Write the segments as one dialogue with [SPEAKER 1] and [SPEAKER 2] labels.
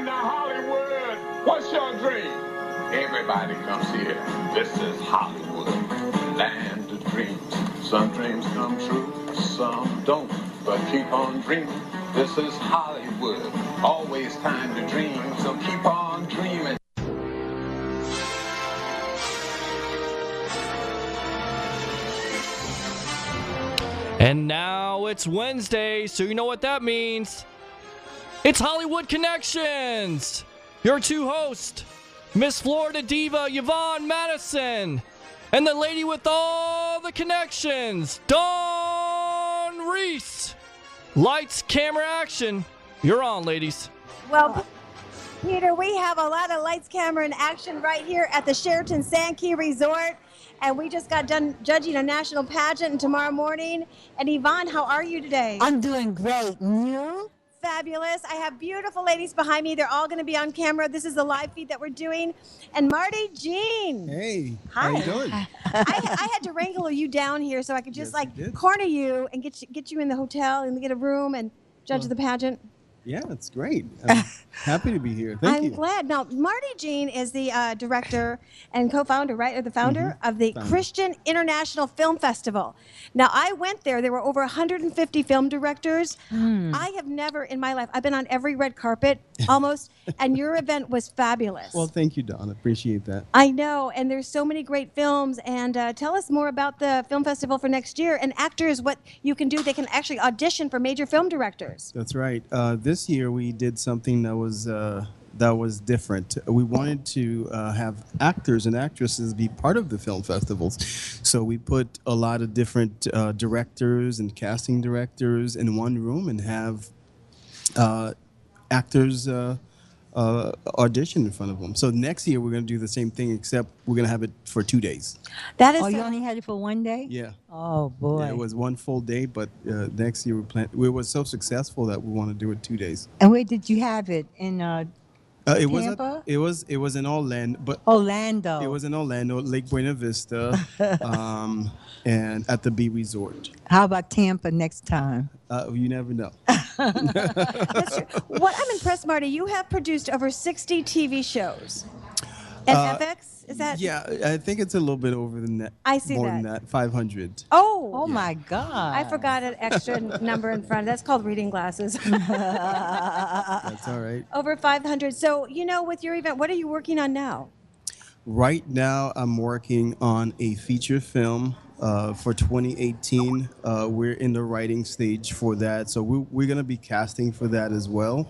[SPEAKER 1] to Hollywood. What's your dream? Everybody comes here. This is Hollywood, land of dreams. Some dreams come true, some don't. But keep on dreaming. This is Hollywood. Always time to dream, so keep on dreaming.
[SPEAKER 2] And now it's Wednesday, so you know what that means. It's Hollywood Connections. Your two hosts, Miss Florida Diva Yvonne Madison, and the lady with all the connections, Dawn Reese. Lights, camera, action. You're on, ladies.
[SPEAKER 3] Well, Peter, we have a lot of lights, camera, and action right here at the Sheraton Sand Key Resort. And we just got done judging a national pageant tomorrow morning. And Yvonne, how are you today?
[SPEAKER 4] I'm doing great. And you?
[SPEAKER 3] Fabulous. I have beautiful ladies behind me. They're all going to be on camera. This is the live feed that we're doing. And Marty Jean.
[SPEAKER 5] Hey,
[SPEAKER 3] hi.
[SPEAKER 5] How you doing?
[SPEAKER 3] I had to wrangle you down here so I could just corner you and get you in the hotel and get a room and judge the pageant.
[SPEAKER 5] Yeah, it's great. I'm happy to be here. Thank you.
[SPEAKER 3] I'm glad. Now, Marty Jean is the director and co-founder, right, or the founder of the Christian International Film Festival. Now, I went there. There were over 150 film directors. I have never in my life, I've been on every red carpet almost, and your event was fabulous.
[SPEAKER 5] Well, thank you, Dawn. I appreciate that.
[SPEAKER 3] I know, and there's so many great films. And tell us more about the film festival for next year. And actors, what you can do, they can actually audition for major film directors.
[SPEAKER 5] That's right. This year we did something that was different. We wanted to have actors and actresses be part of the film festivals. So we put a lot of different directors and casting directors in one room and have actors audition in front of them. So next year we're going to do the same thing, except we're going to have it for 2 days.
[SPEAKER 3] That is.
[SPEAKER 4] Oh, you only had it for 1 day?
[SPEAKER 5] Yeah.
[SPEAKER 4] Oh boy.
[SPEAKER 5] Yeah, it was one full day, but next year we were so successful that we want to do it 2 days.
[SPEAKER 4] And where did you have it? In
[SPEAKER 5] Tampa? It was in Orlando, but
[SPEAKER 4] Orlando.
[SPEAKER 5] It was in Orlando, Lake Buena Vista, and at the B Resort.
[SPEAKER 4] How about Tampa next time?
[SPEAKER 5] You never know.
[SPEAKER 3] That's true. What I'm impressed, Marty, you have produced over 60 TV shows. And FX? Is that?
[SPEAKER 5] Yeah, I think it's a little bit over the net.
[SPEAKER 3] I see
[SPEAKER 5] more
[SPEAKER 3] that.
[SPEAKER 5] than that, 500.
[SPEAKER 3] Oh
[SPEAKER 4] my God.
[SPEAKER 3] I forgot an extra number in front. That's called reading glasses.
[SPEAKER 5] That's all right.
[SPEAKER 3] Over 500. So, with your event, what are you working on now?
[SPEAKER 5] Right now, I'm working on a feature film for 2018. We're in the writing stage for that, so we're going to be casting for that as well.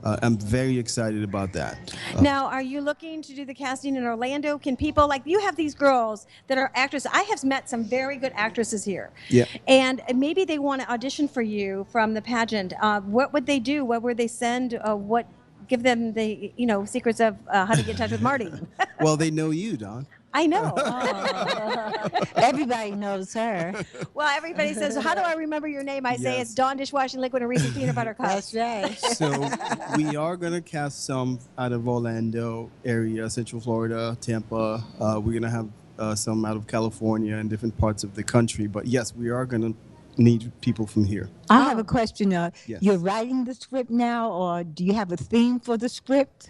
[SPEAKER 5] I'm very excited about that.
[SPEAKER 3] Now, are you looking to do the casting in Orlando? Can people, you have these girls that are actresses. I have met some very good actresses here.
[SPEAKER 5] Yeah.
[SPEAKER 3] And maybe they want to audition for you from the pageant. What would they do? What would they send? Give them the secrets of how to get in touch with Marty.
[SPEAKER 5] Well, they know you, Dawn.
[SPEAKER 3] I know.
[SPEAKER 4] Everybody knows her.
[SPEAKER 3] Well, everybody says, how do I remember your name? I say it's Dawn Dishwashing Liquid and Reese's Peanut Butter Cups.
[SPEAKER 4] That's right.
[SPEAKER 5] So we are going to cast some out of Orlando area, Central Florida, Tampa. We're going to have some out of California and different parts of the country. But yes, we are going to need people from here.
[SPEAKER 4] I have a question.
[SPEAKER 5] Yes.
[SPEAKER 4] You're writing the script now, or do you have a theme for the script?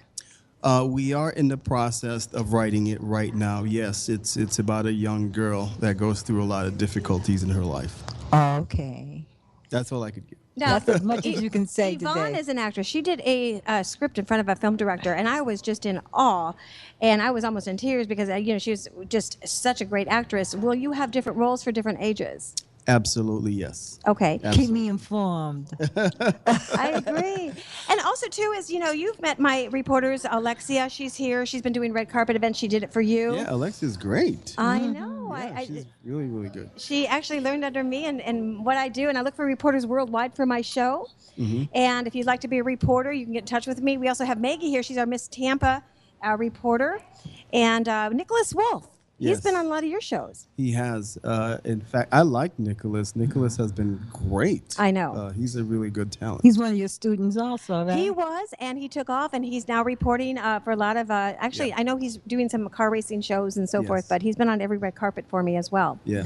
[SPEAKER 5] We are in the process of writing it right now. Yes, it's about a young girl that goes through a lot of difficulties in her life.
[SPEAKER 4] Okay.
[SPEAKER 5] That's all I could give.
[SPEAKER 3] Now,
[SPEAKER 4] that's as much as you can say
[SPEAKER 3] Yvonne
[SPEAKER 4] today.
[SPEAKER 3] is an actress. She did a script in front of a film director, and I was just in awe, and I was almost in tears because she was just such a great actress. Will you have different roles for different ages?
[SPEAKER 5] Absolutely, yes.
[SPEAKER 3] Okay.
[SPEAKER 5] Absolutely.
[SPEAKER 4] Keep me informed.
[SPEAKER 3] I agree. And also, too, is, you've met my reporters, Alexia. She's here. She's been doing red carpet events. She did it for you.
[SPEAKER 5] Yeah, Alexia's great.
[SPEAKER 3] I know.
[SPEAKER 5] Yeah, she's really, really good.
[SPEAKER 3] She actually learned under me and what I do, and I look for reporters worldwide for my show. And if you'd like to be a reporter, you can get in touch with me. We also have Maggie here. She's our Miss Tampa reporter. And Nicholas Wolf. He's been on a lot of your shows.
[SPEAKER 5] He has. In fact, I like Nicholas. Nicholas has been great.
[SPEAKER 3] I know.
[SPEAKER 5] He's a really good talent.
[SPEAKER 4] He's one of your students also, right?
[SPEAKER 3] He was, and he took off, and he's now reporting for a lot of, I know he's doing some car racing shows and so forth, but he's been on every red carpet for me as well.
[SPEAKER 5] Yeah.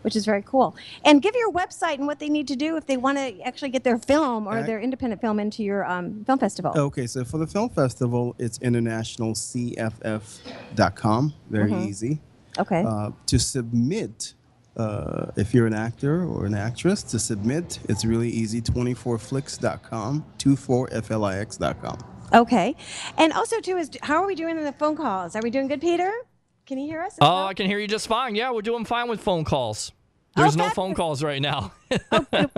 [SPEAKER 3] which is very cool. And give your website and what they need to do if they want to actually get their film or their independent film into your film festival.
[SPEAKER 5] Okay, so for the film festival, it's internationalcff.com. Very easy.
[SPEAKER 3] Okay.
[SPEAKER 5] To submit, if you're an actor or an actress, to submit, it's really easy. 24flix.com, 24flix.com.
[SPEAKER 3] Okay. And also, too, how are we doing in the phone calls? Are we doing good, Peter? Can you hear us?
[SPEAKER 2] Oh, I can hear you just fine. Yeah, we're doing fine with phone calls. There's no phone calls right now.
[SPEAKER 3] We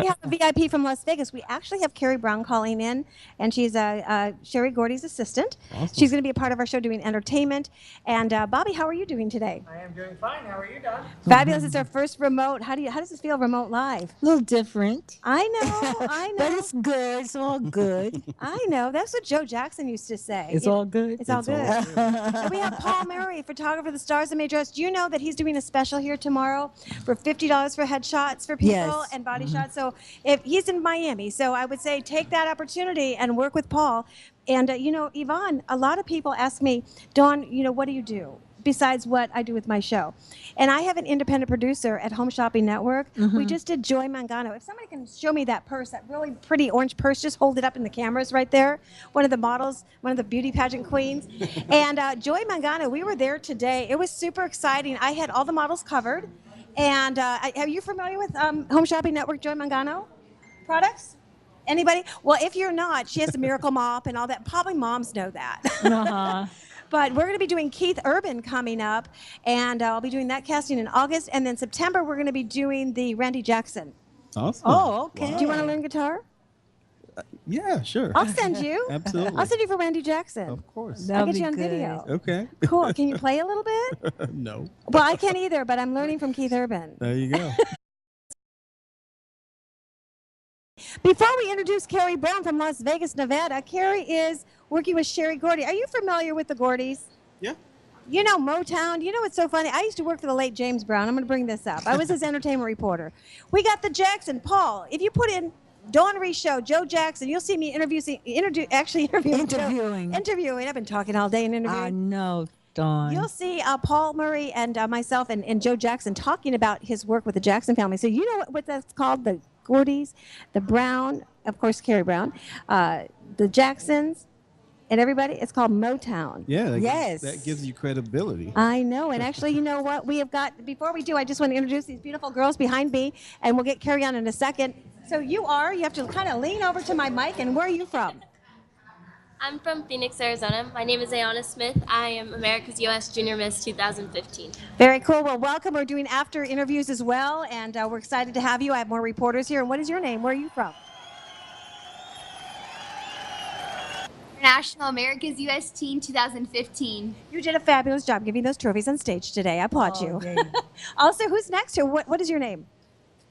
[SPEAKER 3] have a VIP from Las Vegas. We actually have Carrie Brown calling in, and she's Sherry Gordy's assistant.
[SPEAKER 5] Awesome.
[SPEAKER 3] She's going to be a part of our show doing entertainment. And Bobby, how are you doing today?
[SPEAKER 6] I am doing fine. How are you, Don?
[SPEAKER 3] Fabulous. It's our first remote. How does it feel remote live?
[SPEAKER 4] A little different.
[SPEAKER 3] I know.
[SPEAKER 4] But it's good. It's all good.
[SPEAKER 3] I know. That's what Joe Jackson used to say.
[SPEAKER 4] It's all good.
[SPEAKER 3] It's all good. And we have Paul Murray, photographer of the Stars and May Dress. Do you know that he's doing a special here tomorrow for $50 for headshots for people
[SPEAKER 4] Yes.
[SPEAKER 3] and body shots? So if he's in Miami, so I would say take that opportunity and work with Paul. And Yvonne, a lot of people ask me, Dawn, what do you do besides what I do with my show? And I have an independent producer at Home Shopping Network. We just did Joy Mangano. If somebody can show me that purse, that really pretty orange purse, just hold it up in the cameras right there. One of the models, one of the beauty pageant queens. And Joy Mangano, we were there today. It was super exciting. I had all the models covered. And are you familiar with Home Shopping Network, Joy Mangano products? Anybody? Well, if you're not, she has the Miracle Mop and all that. Probably moms know that. But we're going to be doing Keith Urban coming up, and I'll be doing that casting in August. And then September, we're going to be doing the Randy Jackson.
[SPEAKER 5] Awesome.
[SPEAKER 4] Oh, okay.
[SPEAKER 3] Do you want to learn guitar?
[SPEAKER 5] Yeah, sure.
[SPEAKER 3] I'll send you.
[SPEAKER 5] Absolutely.
[SPEAKER 3] I'll send you for Randy Jackson.
[SPEAKER 5] Of course.
[SPEAKER 3] I'll
[SPEAKER 4] That'll
[SPEAKER 3] get you
[SPEAKER 4] be
[SPEAKER 3] on
[SPEAKER 4] good.
[SPEAKER 3] video.
[SPEAKER 5] Okay.
[SPEAKER 3] Cool. Can you play a little bit?
[SPEAKER 5] No.
[SPEAKER 3] Well, I can't either, but I'm learning from Keith Urban.
[SPEAKER 5] There you go.
[SPEAKER 3] Before we introduce Carrie Brown from Las Vegas, Nevada, Carrie is working with Sherry Gordy. Are you familiar with the Gordys?
[SPEAKER 5] Yeah.
[SPEAKER 3] You know Motown. You know what's so funny? I used to work for the late James Brown. I'm going to bring this up. I was his entertainment reporter. We got the Jackson. Paul, if you put in Dawn Reese Show, Joe Jackson, you'll see me interviewing. Interviewing. I've been talking all day and interviewing.
[SPEAKER 4] I know, Dawn.
[SPEAKER 3] You'll see Paul Murray and myself and Joe Jackson talking about his work with the Jackson family. So you know what that's called? The Gordys, the Brown, of course, Carrie Brown, the Jacksons, and everybody. It's called Motown.
[SPEAKER 5] Yeah.
[SPEAKER 4] Yes.
[SPEAKER 5] That gives you credibility.
[SPEAKER 3] I know. And actually, you know what? We have got, before we do, I just want to introduce these beautiful girls behind me, and we'll get Carrie on in a second. So you have to kind of lean over to my mic, and where are you from?
[SPEAKER 7] I'm from Phoenix, Arizona. My name is Ayana Smith. I am America's U.S. Junior Miss 2015.
[SPEAKER 3] Very cool. Well, welcome. We're doing after interviews as well, and we're excited to have you. I have more reporters here. And what is your name? Where are you from?
[SPEAKER 8] International America's U.S. Teen 2015.
[SPEAKER 3] You did a fabulous job giving those trophies on stage today. I applaud you.
[SPEAKER 4] yay.
[SPEAKER 3] Also, who's next here? What is your name?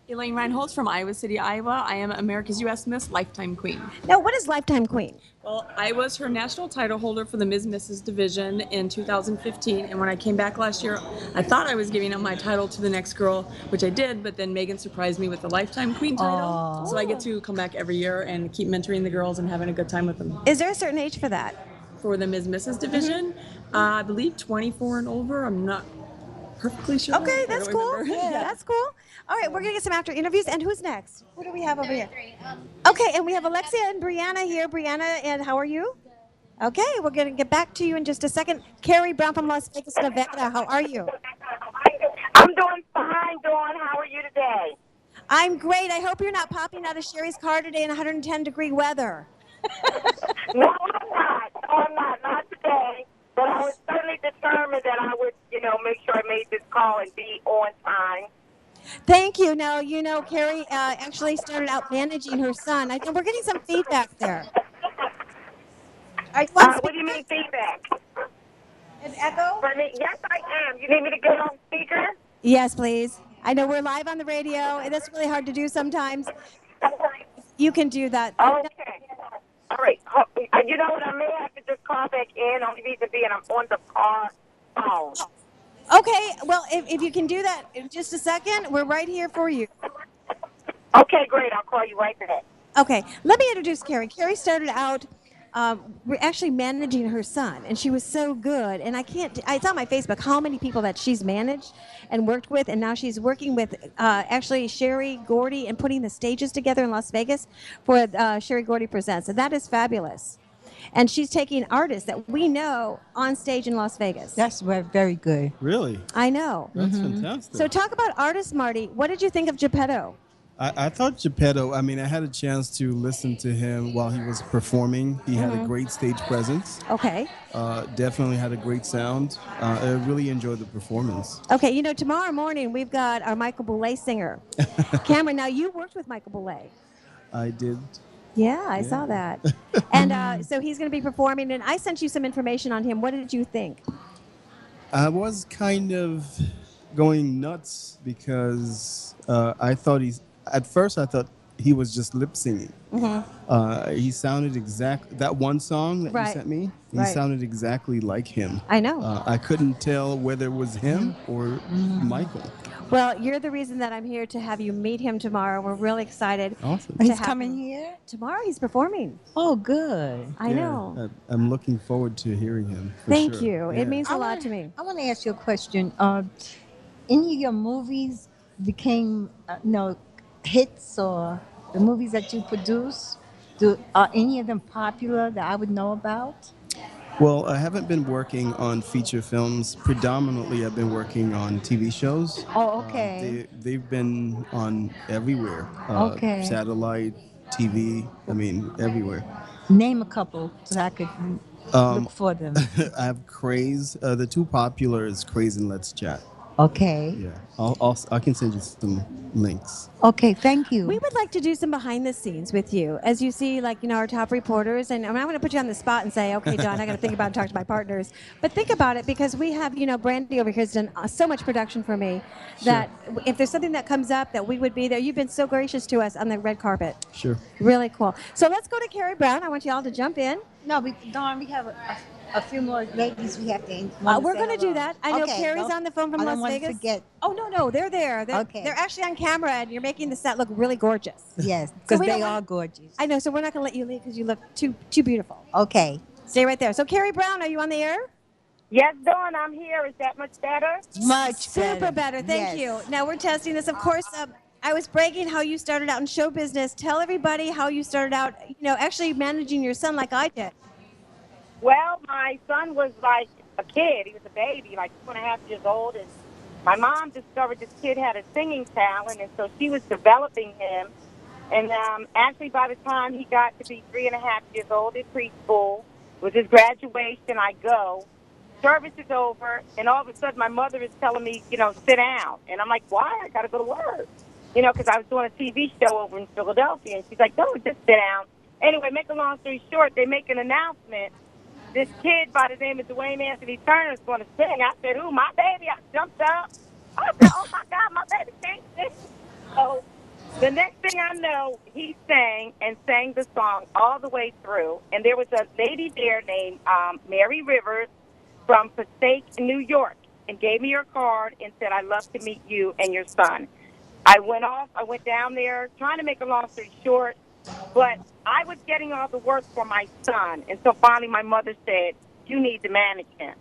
[SPEAKER 6] Elaine Reinholds from Iowa City, Iowa. I am America's U.S. Miss Lifetime Queen.
[SPEAKER 3] Now, what is Lifetime Queen?
[SPEAKER 6] Well, I was her national title holder for the Ms. Mrs. division in 2015, and when I came back last year, I thought I was giving up my title to the next girl, which I did, but then Megan surprised me with the Lifetime Queen title. So I get to come back every year and keep mentoring the girls and having a good time with them.
[SPEAKER 3] Is there a certain age for that?
[SPEAKER 6] For the Ms. Mrs. division, I believe 24 and over. I'm not perfectly sure.
[SPEAKER 3] Okay,
[SPEAKER 6] I
[SPEAKER 3] that's
[SPEAKER 6] don't
[SPEAKER 3] cool.
[SPEAKER 6] remember.
[SPEAKER 3] That's cool. All right, we're going to get some after interviews. And who's next? Who do we have over here? Okay, and we have Alexia and Brianna here. Brianna, and how are you? Okay, we're going to get back to you in just a second. Carrie Brown from Las Vegas, Nevada. How are you?
[SPEAKER 9] I'm doing fine, Dawn. How are you today?
[SPEAKER 3] I'm great. I hope you're not popping out of Sherry's car today in 110-degree weather.
[SPEAKER 9] No, I'm not. No, I'm not. Not today. But I was certainly determined that I would, make sure I made this call and be on time.
[SPEAKER 3] Thank you. Now, Carrie actually started out managing her son. I think we're getting some feedback there.
[SPEAKER 9] What do you mean feedback?
[SPEAKER 3] An echo?
[SPEAKER 9] Yes, I am. You need me to get on speaker?
[SPEAKER 3] Yes, please. I know we're live on the radio, and that's really hard to do sometimes. You can do that.
[SPEAKER 9] Okay. All right. You know what? I may have to just call back in. Only reason being I'm on the car phone.
[SPEAKER 3] Okay. Well, if you can do that in just a second, we're right here for you.
[SPEAKER 9] Okay, great. I'll call you right back.
[SPEAKER 3] Okay. Let me introduce Carrie. Carrie started out we're actually managing her son, and she was so good. And it's on my Facebook how many people that she's managed and worked with, and now she's working with actually Sherry Gordy and putting the stages together in Las Vegas for Sherry Gordy Presents, and that is fabulous. And she's taking artists that we know on stage in Las Vegas.
[SPEAKER 4] That's very good.
[SPEAKER 5] Really?
[SPEAKER 3] I know.
[SPEAKER 5] That's fantastic.
[SPEAKER 3] So talk about artists, Marty. What did you think of Geppetto?
[SPEAKER 5] I thought Geppetto, I mean, I had a chance to listen to him while he was performing. He had a great stage presence.
[SPEAKER 3] Okay.
[SPEAKER 5] Definitely had a great sound. I really enjoyed the performance.
[SPEAKER 3] Okay, tomorrow morning we've got our Michael Bublé singer. Cameron, now you worked with Michael Bublé.
[SPEAKER 5] I did.
[SPEAKER 3] Yeah, I saw that. And so he's going to be performing, and I sent you some information on him. What did you think?
[SPEAKER 5] I was kind of going nuts because at first I thought he was just lip singing. He sounded that one song that you sent me, he sounded exactly like him.
[SPEAKER 3] I know.
[SPEAKER 5] I couldn't tell whether it was him or Michael.
[SPEAKER 3] Well, you're the reason that I'm here to have you meet him tomorrow. We're really excited.
[SPEAKER 5] Awesome.
[SPEAKER 3] to
[SPEAKER 4] He's
[SPEAKER 3] have
[SPEAKER 4] coming
[SPEAKER 3] him.
[SPEAKER 4] here?
[SPEAKER 3] Tomorrow he's performing.
[SPEAKER 4] Oh, good.
[SPEAKER 3] I know.
[SPEAKER 5] I'm looking forward to hearing him. For
[SPEAKER 3] Thank
[SPEAKER 5] sure.
[SPEAKER 3] you.
[SPEAKER 5] Yeah.
[SPEAKER 3] It means a lot to me.
[SPEAKER 4] I want to ask you a question. Any of your movies became hits, or the movies that you produce? Are any of them popular that I would know about?
[SPEAKER 5] Well, I haven't been working on feature films. Predominantly, I've been working on TV shows.
[SPEAKER 4] Oh, okay.
[SPEAKER 5] They've been on everywhere.
[SPEAKER 4] Okay.
[SPEAKER 5] Satellite, TV, I mean, everywhere.
[SPEAKER 4] Name a couple so I could look for them.
[SPEAKER 5] I have Craze. The two popular is Craze and Let's Chat.
[SPEAKER 4] Okay.
[SPEAKER 5] Yeah. I can send you some links.
[SPEAKER 4] Okay, thank you.
[SPEAKER 3] We would like to do some behind the scenes with you. As you see, our top reporters, and I'm going to put you on the spot and say, okay, Don, I got to think about it and talk to my partners. But think about it, because we have, Brandy over here has done so much production for me that if there's something that comes up, that we would be there. You've been so gracious to us on the red carpet.
[SPEAKER 5] Sure.
[SPEAKER 3] Really cool. So let's go to Carrie Brown. I want you all to jump in.
[SPEAKER 4] No, Dawn, we have a few more ladies we have to.
[SPEAKER 3] We're going to do that. I know Carrie's on the phone from Las Vegas.
[SPEAKER 4] Forget.
[SPEAKER 3] Oh, no, they're there. They're actually on camera, and you're making the set look really gorgeous.
[SPEAKER 4] Yes, because they are gorgeous.
[SPEAKER 3] I know, so we're not going to let you leave because you look too beautiful.
[SPEAKER 4] Okay.
[SPEAKER 3] Stay right there. So, Carrie Brown, are you on the air?
[SPEAKER 9] Yes, Dawn, I'm here. Is that much better?
[SPEAKER 3] Super better. Thank you. Now we're testing this. Of course, I was bragging how you started out in show business. Tell everybody how you started out, actually managing your son like I did.
[SPEAKER 9] Well, my son was like a kid. He was a baby, like 2.5 years old. And my mom discovered this kid had a singing talent, and so she was developing him. And actually, by the time he got to be 3.5 years old at preschool, with his graduation, I go. Service is over, and all of a sudden, my mother is telling me, sit down. And I'm like, why? I got to go to work. Because I was doing a TV show over in Philadelphia. And she's like, no, just sit down. Anyway, make a long story short, they make an announcement. This kid by the name of Dwayne Anthony Turner is going to sing. I said, who, my baby? I jumped up. I said, oh, my God, my baby can't sing. So the next thing I know, he sang the song all the way through. And there was a lady there named Mary Rivers from Passaic, New York, and gave me her card and said, I'd love to meet you and your son. I went down there, trying to make a long story short, but I was getting all the work for my son. And so finally my mother said, you need to manage him.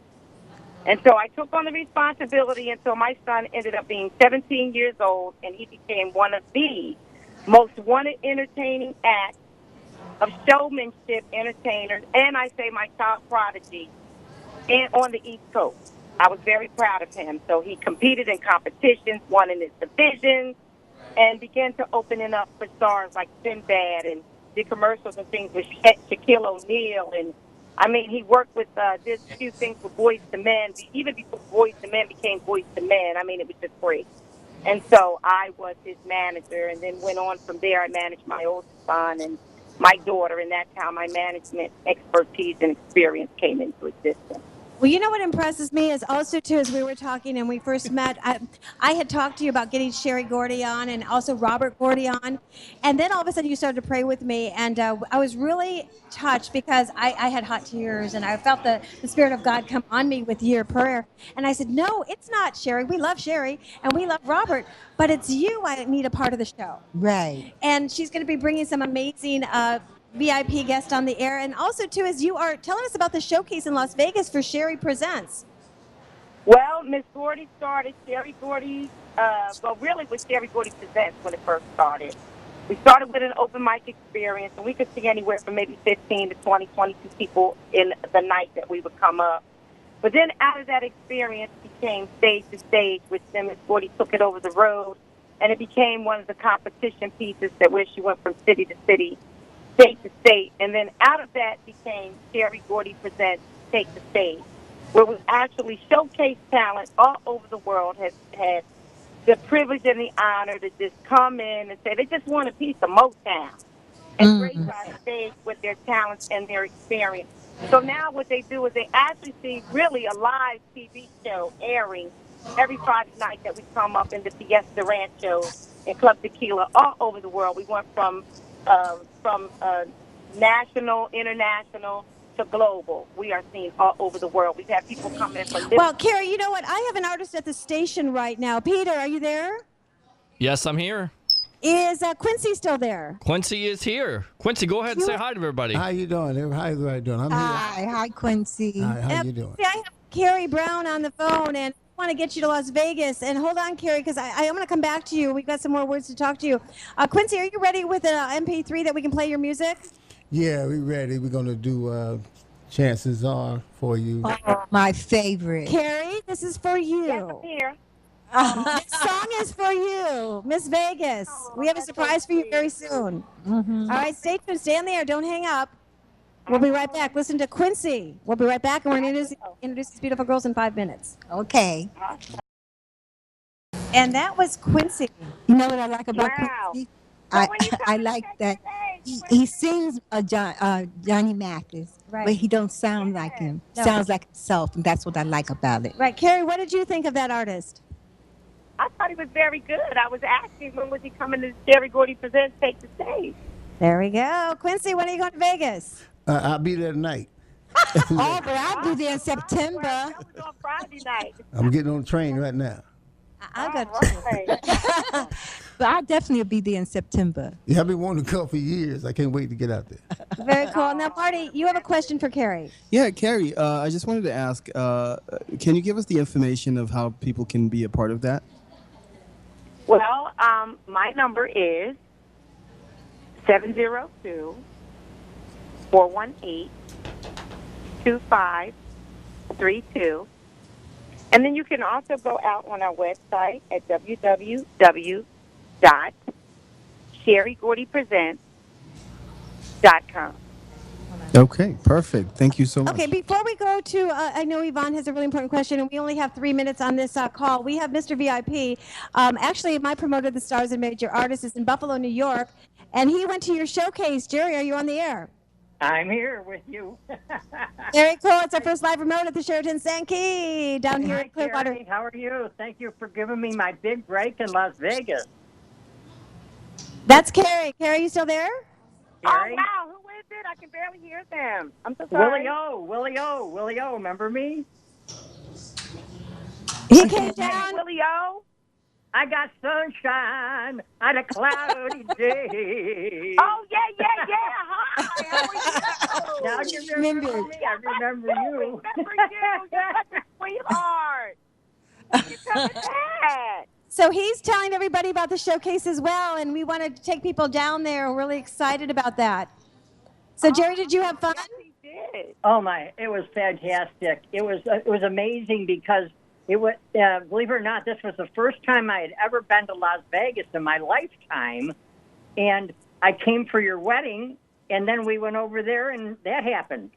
[SPEAKER 9] And so I took on the responsibility until my son ended up being 17 years old, and he became one of the most wanted entertaining acts of showmanship entertainers, and I say my child prodigy, and on the East Coast. I was very proud of him. So he competed in competitions, won in his divisions, and began to open it up for stars like Sinbad, and did commercials and things with Shaquille O'Neal. And, I mean, he worked with, did a few things with Boyz II Men. Even before Boyz II Men became Boyz II Men, I mean, it was just great. And so I was his manager, and then went on from there. I managed my oldest son and my daughter, and that's how my management expertise and experience came into existence.
[SPEAKER 3] Well, you know what impresses me is also, too, as we were talking and we first met, I had talked to you about getting Sherry Gordy on and also Robert Gordy on. And then all of a sudden you started to pray with me. And I was really touched because I had hot tears and I felt the Spirit of God come on me with your prayer. And I said, no, it's not Sherry. We love Sherry and we love Robert, but it's you I need a part of the show.
[SPEAKER 4] Right.
[SPEAKER 3] And she's going to be bringing some amazing VIP guest on the air, and also too, as you are telling us about the showcase in Las Vegas for Sherry Presents.
[SPEAKER 9] Well, Miss Gordy started Sherry Gordy, really with Sherry Gordy Presents when it first started. We started with an open mic experience, and we could see anywhere from maybe 15 to 20, 22 people in the night that we would come up. But then out of that experience became stage to stage, which then Miss Gordy took it over the road, and it became one of the competition pieces that where she went from city to city, state to state. And then out of that became Sherry Gordy Presents Take the Stage, where we actually showcase talent all over the world, has had the privilege and the honor to just come in and say they just want a piece of Motown and grace our stage with their talents and their experience. So now what they do is they actually see really a live TV show airing every Friday night that we come up in the Fiesta Rancho and Club Tequila all over the world. We went from national, international, to global. We are seen all over the world. We've had people come in from...
[SPEAKER 3] Well, Carrie, you know what? I have an artist at the station right now. Peter, are you there?
[SPEAKER 2] Yes, I'm here.
[SPEAKER 3] Is Quincy still there?
[SPEAKER 2] Quincy is here. Quincy, go ahead and say hi to everybody.
[SPEAKER 10] How you doing? How everybody doing? I'm here.
[SPEAKER 4] Hi, Quincy.
[SPEAKER 10] Hi, how you doing?
[SPEAKER 3] I have Carrie Brown on the phone, and I want to get you to Las Vegas. And hold on, Carrie, because I'm going to come back to you. We've got some more words to talk to you. Quincy, are you ready with an MP3 that we can play your music?
[SPEAKER 10] Yeah, we ready. We're gonna do Chances Are for you.
[SPEAKER 4] Oh, my favorite.
[SPEAKER 3] Carrie, this is for you.
[SPEAKER 9] Yes, I'm here.
[SPEAKER 3] This song is for you, Miss Vegas. We have a surprise for you very soon. All right, stay tuned. Stay on the air. Don't hang up. We'll be right back. Listen to Quincy. We'll be right back, and we're going to introduce these beautiful girls in 5 minutes.
[SPEAKER 4] Okay.
[SPEAKER 3] And that was Quincy.
[SPEAKER 4] You know what I like about
[SPEAKER 9] Wow.
[SPEAKER 4] Quincy? I like that he sings Johnny Mathis,
[SPEAKER 3] Right.
[SPEAKER 4] but he don't sound like him.
[SPEAKER 3] No.
[SPEAKER 4] Sounds like himself, and that's what I like about it.
[SPEAKER 3] Right, Carrie, what did you think of that artist?
[SPEAKER 9] I thought he was very good. I was asking when was he coming to Sherry Gordy Presents Take the Stage.
[SPEAKER 3] There we go. Quincy, when are you going to Vegas?
[SPEAKER 10] I'll be there tonight.
[SPEAKER 4] Oh, but I'll be there in September.
[SPEAKER 9] That was on Friday night.
[SPEAKER 10] I'm getting on the train right now.
[SPEAKER 3] I'll go.
[SPEAKER 9] Right.
[SPEAKER 4] But I'll definitely be there in September.
[SPEAKER 10] Yeah, I've been wanting to come for years. I can't wait to get out there.
[SPEAKER 3] Very cool. Now, Marty, you have a question for Carrie.
[SPEAKER 5] Yeah, Carrie, I just wanted to ask, can you give us the information of how people can be a part of that?
[SPEAKER 9] Well, my number is 702-418-2532. And then you can also go out on our website at www.sherrygordypresents.com.
[SPEAKER 5] Okay, perfect. Thank you so much.
[SPEAKER 3] Okay, before we go to, I know Yvonne has a really important question, and we only have 3 minutes on this call. We have Mr. VIP. Actually, my promoter, the Stars and Major Artists, is in Buffalo, New York, and he went to your showcase. Jerry, are you on the air?
[SPEAKER 11] I'm here with you.
[SPEAKER 3] Very cool. It's our first live remote at the Sheraton Sankey down here
[SPEAKER 11] Hi,
[SPEAKER 3] in Clearwater.
[SPEAKER 11] Carrie. How are you? Thank you for giving me my big break in Las Vegas.
[SPEAKER 3] That's Carrie. Carrie, you still there?
[SPEAKER 11] Carrie?
[SPEAKER 9] Oh, wow. Who is it? I can barely hear them. I'm so sorry.
[SPEAKER 11] Willie O. Remember me?
[SPEAKER 3] He came down.
[SPEAKER 9] Willie O.
[SPEAKER 11] I got sunshine on a cloudy day.
[SPEAKER 9] Oh, yeah. Hi. How are you?
[SPEAKER 11] Now you remember me. I remember you.
[SPEAKER 9] Remember you. You're such a sweetheart. You coming back?
[SPEAKER 3] So he's telling everybody about the showcase as well, and we wanted to take people down there. We're really excited about that. So, Jerry, did you have fun?
[SPEAKER 9] Yes, he did.
[SPEAKER 11] Oh my! It was fantastic. It was amazing because it was. Believe it or not, this was the first time I had ever been to Las Vegas in my lifetime, and I came for your wedding, and then we went over there, and that happened.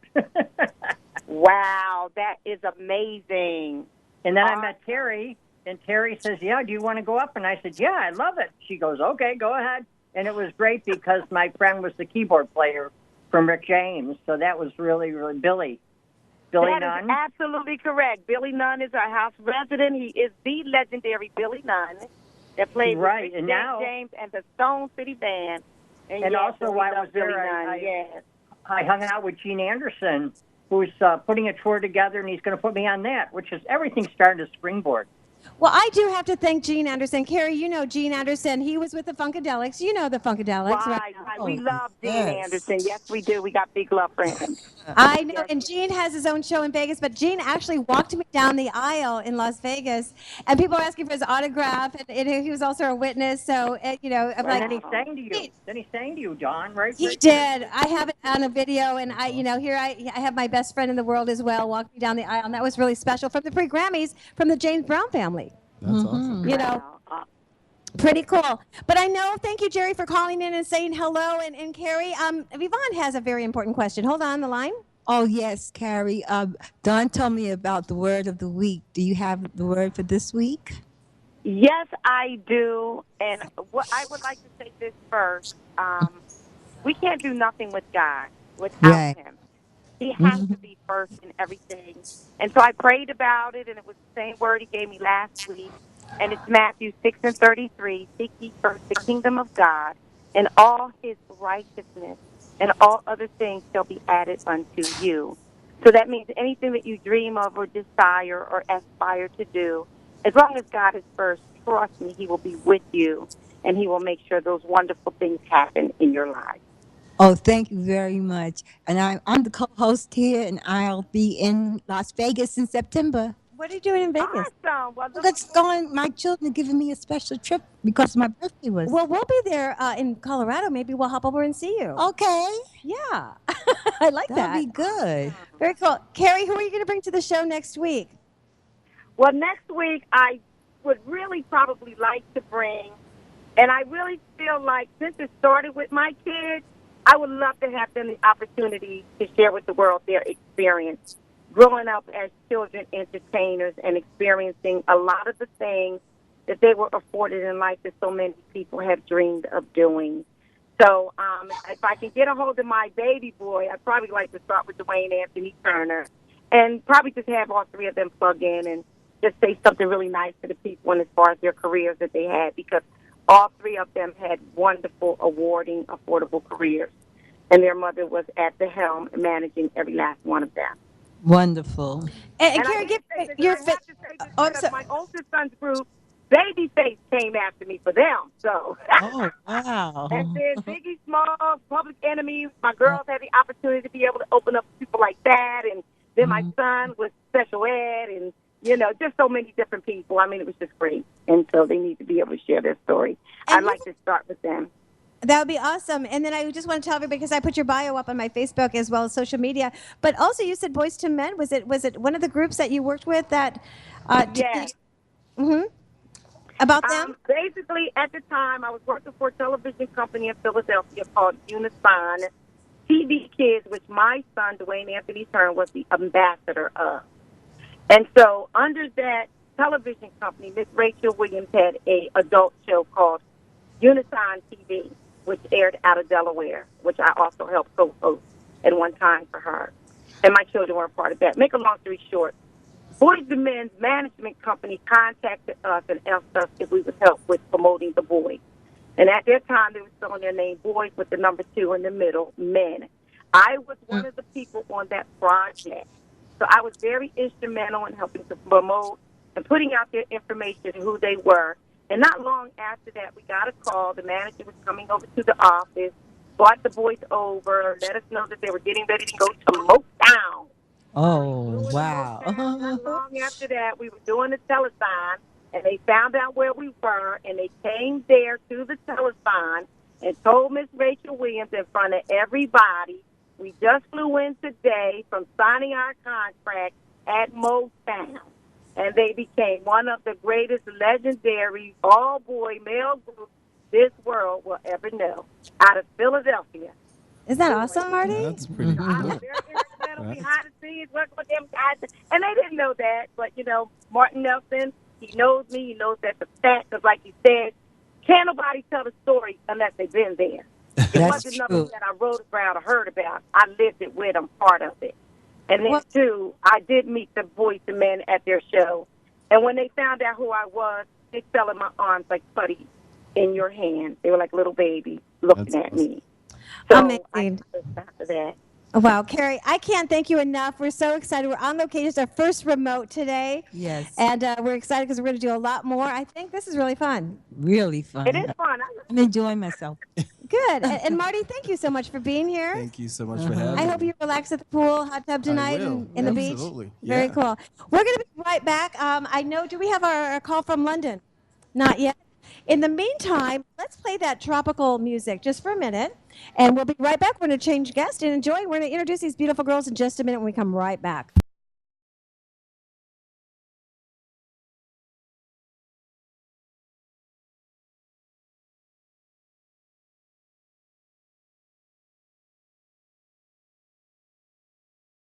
[SPEAKER 9] Wow, that is amazing.
[SPEAKER 11] And then I met Terry, and Terry says, "Yeah, do you want to go up?" And I said, "Yeah, I love it." She goes, "Okay, go ahead." And it was great because my friend was the keyboard player from Rick James, so that was really, really Billy
[SPEAKER 9] That
[SPEAKER 11] Nunn.
[SPEAKER 9] is absolutely correct. Billy Nunn is our house resident. He is the legendary Billy Nunn that played
[SPEAKER 11] Right,
[SPEAKER 9] with
[SPEAKER 11] and
[SPEAKER 9] Rick
[SPEAKER 11] now-
[SPEAKER 9] James and the Stone City Band.
[SPEAKER 11] And
[SPEAKER 9] yes,
[SPEAKER 11] also
[SPEAKER 9] we
[SPEAKER 11] while I
[SPEAKER 9] love
[SPEAKER 11] was there,
[SPEAKER 9] Billy Nunn,
[SPEAKER 11] I
[SPEAKER 9] yes.
[SPEAKER 11] hung out with Gene Anderson, who's putting a tour together, and he's going to put me on that, which is everything started to springboard.
[SPEAKER 3] Well, I do have to thank Gene Anderson. Carrie, you know Gene Anderson. He was with the Funkadelics. You know the Funkadelics, right?
[SPEAKER 9] Right. We love Dean Anderson. Yes, we do. We got big love for him.
[SPEAKER 3] I know, and Gene has his own show in Vegas, but Gene actually walked me down the aisle in Las Vegas, and people were asking for his autograph, and he was also a witness. So, you know, I'm
[SPEAKER 11] And
[SPEAKER 3] like,
[SPEAKER 11] then he sang to you. Then he sang to you, Don, right?
[SPEAKER 3] he did. I have it on a video, and I, you know, here I have my best friend in the world as well, walk me down the aisle, and that was really special from the pre-Grammys from the James Brown family.
[SPEAKER 5] That's awesome.
[SPEAKER 3] You know, pretty cool. But I know, thank you, Jerry, for calling in and saying hello. And Carrie, Yvonne has a very important question. Hold on the line.
[SPEAKER 4] Oh, yes, Carrie. Don told me about the word of the week. Do you have the word for this week?
[SPEAKER 9] Yes, I do. And what I would like to say this first. We can't do nothing with God without him. He has to be first in everything. And so I prayed about it, and it was the same word he gave me last week. And it's Matthew 6:33. Seek ye first the kingdom of God and all his righteousness, and all other things shall be added unto you. So that means anything that you dream of or desire or aspire to do, as long as God is first, trust me, he will be with you, and he will make sure those wonderful things happen in your life.
[SPEAKER 4] Oh, thank you very much. And I'm the co-host here, and I'll be in Las Vegas in September.
[SPEAKER 3] What are you doing in Vegas?
[SPEAKER 9] Awesome. Well,
[SPEAKER 4] Let's go. My children are giving me a special trip because my birthday was.
[SPEAKER 3] Well, we'll be there in Colorado. Maybe we'll hop over and see you.
[SPEAKER 4] Okay.
[SPEAKER 3] Yeah. I like that.
[SPEAKER 4] That'd be good.
[SPEAKER 3] Very cool. Carrie, who are you going to bring to the show next week?
[SPEAKER 9] Well, next week I would really probably like to bring, and I really feel like since it started with my kids, I would love to have them the opportunity to share with the world their experience growing up as children entertainers and experiencing a lot of the things that they were afforded in life that so many people have dreamed of doing. So if I can get a hold of my baby boy, I'd probably like to start with Dwayne Anthony Turner and probably just have all three of them plug in and just say something really nice to the people and as far as their careers that they had, because all three of them had wonderful, awarding, affordable careers. And their mother was at the helm managing every last one of them.
[SPEAKER 4] Wonderful.
[SPEAKER 3] And Carrie, give your
[SPEAKER 9] my oldest son's group, Babyface, came after me for them. So.
[SPEAKER 4] Oh, wow.
[SPEAKER 9] And then Biggie Smalls, Public Enemy. My girls had the opportunity to be able to open up to people like that. And then my son was special ed and, you know, just so many different people. I mean, it was just great. And so they need to be able to share their story. I'd like to start with them.
[SPEAKER 3] That would be awesome. And then I just want to tell everybody, because I put your bio up on my Facebook as well as social media, but also you said Boys to Men. Was it one of the groups that you worked with that?
[SPEAKER 9] Yes.
[SPEAKER 3] About them?
[SPEAKER 9] Basically, at the time, I was working for a television company in Philadelphia called Unison TV Kids, which my son, Dwayne Anthony Turner, was the ambassador of. And so under that television company, Miss Rachel Williams had a adult show called Unison TV, which aired out of Delaware, which I also helped co-host at one time for her. And my children were a part of that. Make a long story short, Boys to Men's management company contacted us and asked us if we would help with promoting the boys. And at that time, they were spelling their name boys with the number 2 in the middle, men. I was one of the people on that project. So I was very instrumental in helping to promote and putting out their information, who they were. And not long after that, we got a call. The manager was coming over to the office, brought the boys over, let us know that they were getting ready to go to Motown.
[SPEAKER 4] Oh, wow.
[SPEAKER 9] Not long after that, we were doing the telethon, and they found out where we were, and they came there to the telethon and told Miss Rachel Williams in front of everybody, we just flew in today from signing our contract at Motown. And they became one of the greatest legendary all-boy male groups this world will ever know, out of Philadelphia.
[SPEAKER 3] Isn't that awesome, Marty?
[SPEAKER 5] That's pretty cool.
[SPEAKER 9] I was very instrumental behind the scenes, working with them guys. And they didn't know that, but, you know, Martin Nelson, he knows me. He knows that's a fact, because like you said, can't nobody tell the story unless they've been there. It wasn't nothing that I wrote about or heard about. I lived it with them, part of it. And then, too, I did meet the Boys and Men at their show. And when they found out who I was, they fell in my arms like putty in your hand. They were like little babies looking at me. So
[SPEAKER 3] amazing.
[SPEAKER 9] I after that.
[SPEAKER 3] Wow, Carrie, I can't thank you enough. We're so excited. We're on location. It's our first remote today.
[SPEAKER 4] Yes.
[SPEAKER 3] And we're excited because we're going to do a lot more. I think this is really fun.
[SPEAKER 4] Really fun.
[SPEAKER 9] It is fun.
[SPEAKER 4] I'm enjoying myself.
[SPEAKER 3] Good. And Marty, thank you so much for being here.
[SPEAKER 5] Thank you so much for having me.
[SPEAKER 3] I hope you relax at the pool, hot tub tonight,
[SPEAKER 5] will.
[SPEAKER 3] in the beach.
[SPEAKER 5] Absolutely.
[SPEAKER 3] Very
[SPEAKER 5] Yeah.
[SPEAKER 3] cool. We're going to be right back. I know, do we have our call from London? Not yet. In the meantime, let's play that tropical music just for a minute, and we'll be right back. We're going to change guests and enjoy. We're going to introduce these beautiful girls in just a minute when we come right back.